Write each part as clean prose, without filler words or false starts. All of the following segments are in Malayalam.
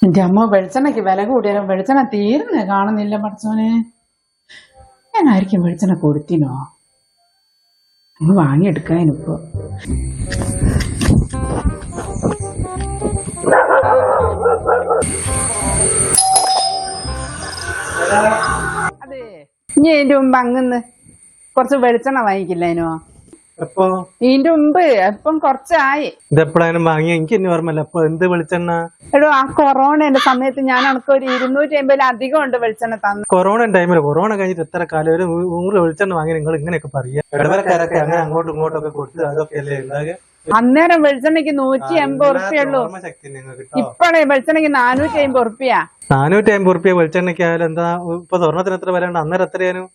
എന്റെ അമ്മ വെളിച്ചെണ്ണയ്ക്ക് വില കൂടിയാലും വെളിച്ചെണ്ണ തീർന്ന് കാണുന്നില്ല പഠിച്ചോനെ. ഞാനായിരിക്കും വെളിച്ചെണ്ണ കൊടുത്തിനോ? അങ്ങ് വാങ്ങിയെടുക്കാനിപ്പോ. അതെ, ഇനി ഇതിന്റെ മുമ്പ് അങ്ങന്ന് കുറച്ച് വെളിച്ചെണ്ണ വാങ്ങിക്കില്ലേനോ? എപ്പോ ഇതിന്റെ മുമ്പ് എപ്പം കൊറച്ചായി. ഇതെപ്പോഴായാലും വാങ്ങിയ എനിക്ക് തന്നെ ഓർമ്മല്ല. അപ്പൊ എന്ത് വെളിച്ചെണ്ണ? എടോ, ആ കൊറോണയുടെ സമയത്ത് ഞാൻ അനക്ക് ഒരു 250 അധികം ഉണ്ട് വെളിച്ചെണ്ണ തന്നു. കൊറോണ ടൈമില് കൊറോണ കഴിഞ്ഞിട്ട് എത്ര കാലം ഒരു 100 വെളിച്ചെണ്ണ വാങ്ങി നിങ്ങൾ ഇങ്ങനെയൊക്കെ പറയാ? ഇടവരക്കാരൊക്കെ അങ്ങനെ അങ്ങോട്ടും ഇങ്ങോട്ടും ഒക്കെ കൊടുത്ത് അതൊക്കെ അല്ലേ ഉണ്ടാകുക? അന്നേരം വെളിച്ചെണ്ണയ്ക്ക് 180 ഉറുപ്പ്യുള്ളൂ. ഓർമ്മശക്തി നിങ്ങൾക്ക് ഇപ്പഴേ വെളിച്ചെണ്ണയ്ക്ക് 450 ഉറുപ്പ്യ. 450 ഉറുപ്പ്യ വെളിച്ചെണ്ണയ്ക്ക് ആയാലും എന്താ ഇപ്പൊ സ്വർണ്ണത്തിന് എത്ര വില ഉണ്ട്? അന്നേരം എത്രയാനും?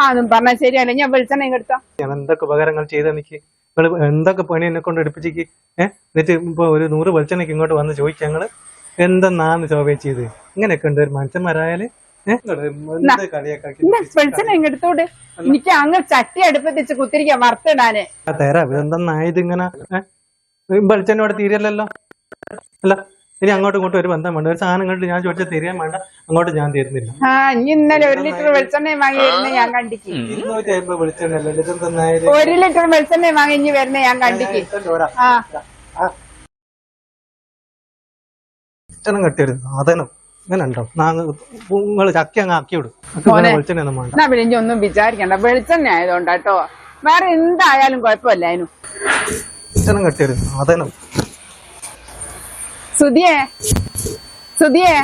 അതും പറഞ്ഞാൽ ശരിയല്ല. ഞാൻ വെളിച്ചെണ്ണ എടുത്തോ. ഞാൻ എന്തൊക്കെ ഉപകാരങ്ങൾ ചെയ്തെനിക്ക് നിങ്ങൾ എന്തൊക്കെ പണി എന്നെ കൊണ്ട് എടുപ്പിച്ചിക്ക്. എന്നിട്ട് ഇപ്പൊ ഒരു 100 വെളിച്ചെണ്ണയ്ക്ക് ഇങ്ങോട്ട് വന്ന് ചോദിക്കുക ഞങ്ങള് എന്തെന്നാന്ന് ചോദ്യം ചെയ്ത്. ഇങ്ങനെയൊക്കെ ഉണ്ട് ഒരു മനുഷ്യന്മാരായാല്. വെളിച്ചെണ്ണ എടുത്തോട്. എനിക്ക് അങ്ങ് ചട്ടി അടുപ്പത്തിച്ച് കുത്തിരിക്ക വറുത്തിടാന്. തരാം. ഇതെന്തെന്നായത് ഇങ്ങനെ? വെളിച്ചെണ്ണ ഇവിടെ തീരല്ലോ അല്ല. ഇനി അങ്ങോട്ടും ഇങ്ങോട്ടും ഒരു ബന്ധം വേണ്ട. ഒരു സാധനം കണ്ടിട്ട് ഞാൻ ചോദിച്ചാൽ തരാൻ വേണ്ട. അങ്ങോട്ട് ഞാൻ തരുന്നില്ല. ആ, ഇനി ഇന്നലെ 1 ലിറ്റർ വെളിച്ചെണ്ണ വാങ്ങി വരുന്ന ഞാൻ കണ്ടിക്ക്. 250 വെളിച്ചെണ്ണ ഇതെന്തെന്നായത്? 1 ലിറ്റർ വെളിച്ചെണ്ണ വാങ്ങി ഇനി വരുന്ന ഞാൻ കണ്ടിക്ക്. ആ, വെളിച്ചെണ്ണം കട്ടിയരുത് സാധനം ഇങ്ങനെ ഉണ്ടോ? നിങ്ങൾ ചക്കി അങ്ങ് ആക്കി വിടും. വെളിച്ചെണ്ണ ഒന്നും വേണ്ട. എന്നാ പിന്നെ ഇനി ഒന്നും വിചാരിക്കണ്ട. വെളിച്ചെണ്ണ ആയതുകൊണ്ടാട്ടോ. വേറെ എന്തായാലും കുഴപ്പമില്ല. അതിനും വെളിച്ചെണ്ണം കട്ടിയരുത് സാധനം. സുധിയേ, സുധിയേ,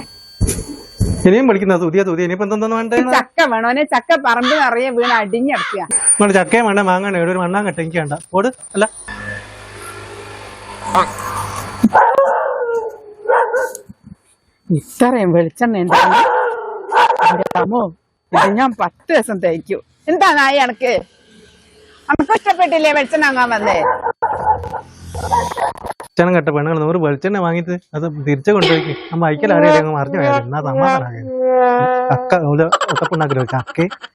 ഇനിയും വിളിക്കുന്ന തുതിയ ഇനിയിപ്പോ എന്തെന്ന് വേണ്ടേ? ചക്ക വേണോനെ? ചക്ക പറമ്പ് നിറയെ വീണ് അടിഞ്ഞടക്കുക. നിങ്ങൾ ചക്കയും വേണ്ട മാങ്ങാണ്. ഇവിടെ ഒരു മണ്ണാൻ കെട്ട എനിക്ക് വേണ്ട. ഓട് അല്ല. ഇത്രയും വെളിച്ചെണ്ണ എന്താണ്? ഇത് ഞാൻ 10 ദിവസം തയ്ക്കൂ. എന്താ നായി അനക്ക്? അനക്ക് ഇഷ്ടപ്പെട്ടില്ലേ വെളിച്ചെണ്ണ വാങ്ങാൻ വന്നേ? വെളിച്ചെണ്ണം കെട്ട പെണ്ണുങ്ങൾ 100 വെളിച്ചെണ്ണ വാങ്ങിട്ട് അത് തിരിച്ചു കൊണ്ടുപോയി നമ്മ അയക്കലാണെങ്കിൽ അങ്ങ് മറിഞ്ഞു പോയത്. എന്നാ സമാധാനം ചക്ക ഒക്കപ്പുണ്ടാക്കലോ ചക്ക